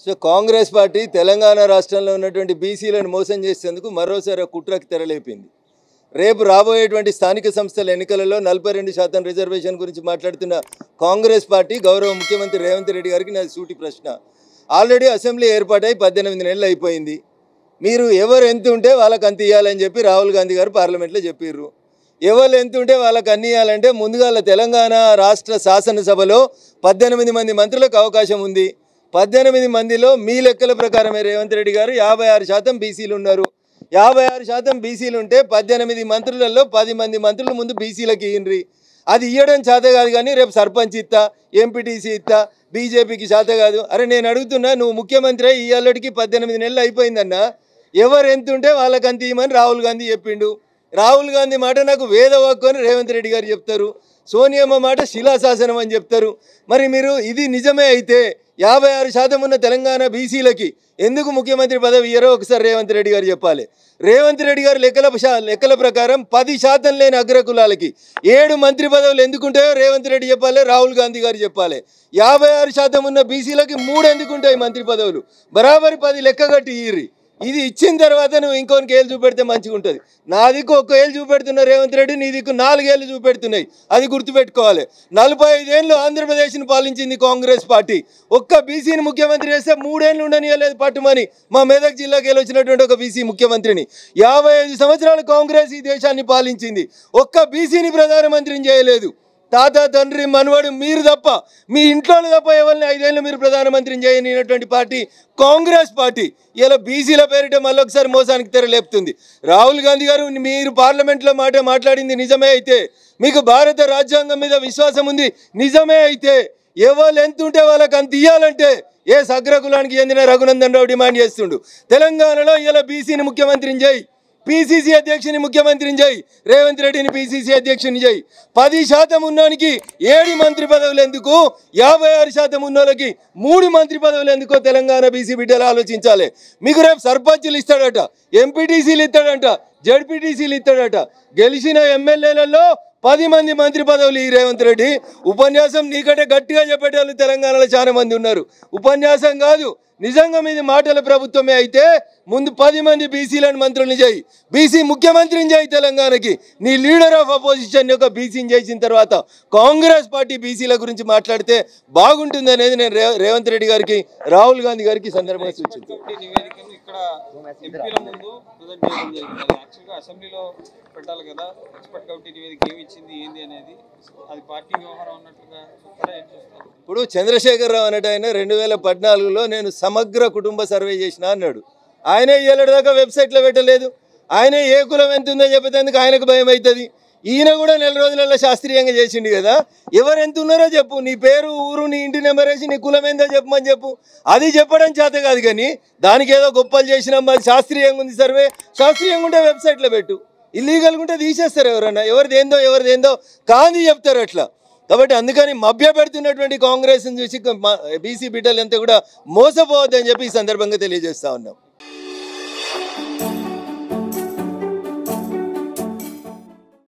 So Congress party Telangana రాష్ట్రంలో ఉన్నటువంటి బీసీలను మోసం చేసేందుకు మరోసారి కుట్రకి తెరలేపింది. రేపు రాబోయేటువంటి స్థానిక సంస్థల ఎన్నికలలో 42% రిజర్వేషన్ గురించి మాట్లాడుతున్న కాంగ్రెస్ పార్టీ గౌరవ ముఖ్యమంత్రి రేవంత్ రెడ్డి గారికి నాది సూటి ప్రశ్న. ఆల్రెడీ అసెంబ్లీ ఏర్పాటై 18 నెలలు అయిపోయింది. మీరు ఎవరు ఎంత ఉంటే వాళ్ళకి అంత ఇవ్వాలని చెప్పి రాహుల్ గాంధీ గారు పార్లమెంట్లో చెప్పారు. ఎవరు ఎంత ఉంటే వాళ్ళకి అన్ని ఇవ్వాలంటే ముందుగా తెలంగాణ రాష్ట్ర శాసనసభలో 18 మంది మంత్రులకు అవకాశం ఉంది. 18 మందిలో మీ లెక్కల ప్రకారమే రేవంత్ రెడ్డి గారు 56% బీసీలు ఉన్నారు. 56% బీసీలు ఉంటే 18 మంత్రులలో 10 మంది మంత్రులు ముందు బీసీలకు ఇయ్యండ్రి. అది ఇవ్వడం చేత కాదు, కానీ రేపు సర్పంచ్ ఇస్తా, ఎంపీటీసీ ఇస్తా, బీజేపీకి చేత కాదు. అరే నేను అడుగుతున్నా, నువ్వు ముఖ్యమంత్రి ఇయ్యాలకి 18 నెలలు అయిపోయిందన్నా, ఎవరు ఎంత ఉంటే వాళ్ళకి అంత ఇవ్వమని రాహుల్ గాంధీ చెప్పిండు. రాహుల్ గాంధీ మాట నాకు వేదవాక్కు అని రేవంత్ రెడ్డి గారు చెప్తారు. సోనియమ్మ మాట శిలాశాసనం అని చెప్తారు. మరి మీరు ఇది నిజమే అయితే 56% ఉన్న తెలంగాణ బీసీలకి ఎందుకు ముఖ్యమంత్రి పదవి ఇయ్యరో ఒకసారి రేవంత్ రెడ్డి గారు చెప్పాలి. రేవంత్ రెడ్డి గారు లెక్కల ప్రకారం 10% లేని అగ్రకులాలకి 7 మంత్రి పదవులు ఎందుకుంటాయో రేవంత్ రెడ్డి చెప్పాలి, రాహుల్ గాంధీ గారు చెప్పాలి. 56% ఉన్న బీసీలకి 3 ఎందుకుంటాయి మంత్రి పదవులు, బరాబరి 10 లెక్క కట్టి ఇయ్యి. ఇది ఇచ్చిన తర్వాత నువ్వు ఇంకొనికి ఏళ్ళు చూపెడితే మంచిగా ఉంటుంది. నా దిక్కు 1 ఏళ్ళు చూపెడుతున్న రేవంత్ రెడ్డి, నీ దిక్కు 4 ఏళ్ళు చూపెడుతున్నాయి. అది గుర్తుపెట్టుకోవాలి. 45 ఏళ్ళు ఆంధ్రప్రదేశ్ని పాలించింది కాంగ్రెస్ పార్టీ. ఒక్క బీసీని ముఖ్యమంత్రి చేస్తే 3 ఏళ్ళు ఉండనియలేదు పట్టుమని మా మెదక్ జిల్లాకి వెళ్ళి వచ్చినటువంటి ఒక బీసీ ముఖ్యమంత్రిని. 55 సంవత్సరాలు కాంగ్రెస్ ఈ దేశాన్ని పాలించింది. ఒక్క బీసీని ప్రధానమంత్రిని చేయలేదు. తాత తండ్రి మనవడు మీరు తప్ప, మీ ఇంట్లో తప్ప ఎవరిని 5 ఏళ్ళు మీరు ప్రధానమంత్రిని చేయనినటువంటి పార్టీ కాంగ్రెస్ పార్టీ. ఇలా బీసీల పేరిట మళ్ళొకసారి మోసానికి తెరలేపుతుంది. రాహుల్ గాంధీ గారు, మీరు పార్లమెంట్లో మాట్లాడింది నిజమే అయితే, మీకు భారత రాజ్యాంగం మీద విశ్వాసం ఉంది నిజమే అయితే, ఎవరు ఎంత ఉంటే వాళ్ళకి అంత ఇవ్వాలంటే ఏ అగ్రకులానికి చెందిన రఘునందన్ రావు డిమాండ్ చేస్తుండు. తెలంగాణలో ఇలా బీసీని ముఖ్యమంత్రిని చేయి, పీసీసీ అధ్యక్షుని ముఖ్యమంత్రిని చేయి, రేవంత్ రెడ్డిని పీసీసీ అధ్యక్షుని చేయి. 10% ఉన్నోనికి 7 మంత్రి పదవులు ఎందుకు, 56% ఉన్నోళ్ళకి 3 మంత్రి పదవులు ఎందుకో తెలంగాణ బీసీ బిడ్డలు ఆలోచించాలి. మీకు రేపు సర్పంచులు ఇస్తాడట, ఎంపీటీసీలు ఇస్తాడంట, జడ్పీటీసీలు ఇస్తాడట. గెలిచిన ఎమ్మెల్యేలలో 10 మంది మంత్రి పదవులు ఈ రేవంత్ రెడ్డి. ఉపన్యాసం నీకంటే గట్టిగా చెప్పేటోళ్ళు తెలంగాణలో చాలా మంది ఉన్నారు. ఉపన్యాసం కాదు, నిజంగా మీది మాటల ప్రభుత్వమే అయితే ముందు 10 మంది బీసీలను మంత్రులను చేయి, బీసీ ముఖ్యమంత్రిని చేయి తెలంగాణకి. నీ లీడర్ ఆఫ్ అపోజిషన్ యొక్క బీసీని చేసిన తర్వాత కాంగ్రెస్ పార్టీ బీసీల గురించి మాట్లాడితే బాగుంటుంది అనేది నేను రేవంత్ రెడ్డి గారికి, రాహుల్ గాంధీ గారికి సందర్భంగా సూచించాను. అసెంబ్లీలో పెట్టాలి కదా, ఎక్స్పర్ట్ కమిటీ నివేదిక ఏమి ఇచ్చింది ఏంది అనేది, అది పార్టీ వ్యవహారం అన్నట్లుగా ఇప్పుడు చంద్రశేఖరరావు అనేట ఆయన 2014లో నేను సమగ్ర కుటుంబ సర్వే చేసిన అన్నాడు. ఆయనే ఏళ్ళ దాకా వెబ్సైట్లో పెట్టలేదు. ఆయనే ఏ కులం ఎంత ఉందో చెప్పేందుకు ఆయనకు భయం అవుతుంది. ఈయన కూడా 4 రోజులలో శాస్త్రీయంగా చేసిండు కదా. ఎవరు ఎంత ఉన్నారో చెప్పు, నీ పేరు, ఊరు, నీ ఇంటి నెంబర్ వేసి నీ కులం ఏందో చెప్పమని చెప్పు. అది చెప్పడం చేత కాదు, కానీ దానికి ఏదో గొప్పలు చేసినాం, అది శాస్త్రీయంగా ఉంది సర్వే, శాస్త్రీయంగా ఉంటే వెబ్సైట్లో పెట్టు. ఇల్లీగల్గా ఉంటే తీసేస్తారు ఎవరన్నా, ఎవరిదేందో కాంది చెప్తారు అట్లా. కాబట్టి అందుకని మభ్య పెడుతున్నటువంటి కాంగ్రెస్ని చూసి బీసీ బిడ్డలు అంతా కూడా మోసపోవద్దని చెప్పి ఈ సందర్భంగా తెలియజేస్తా ఉన్నాం.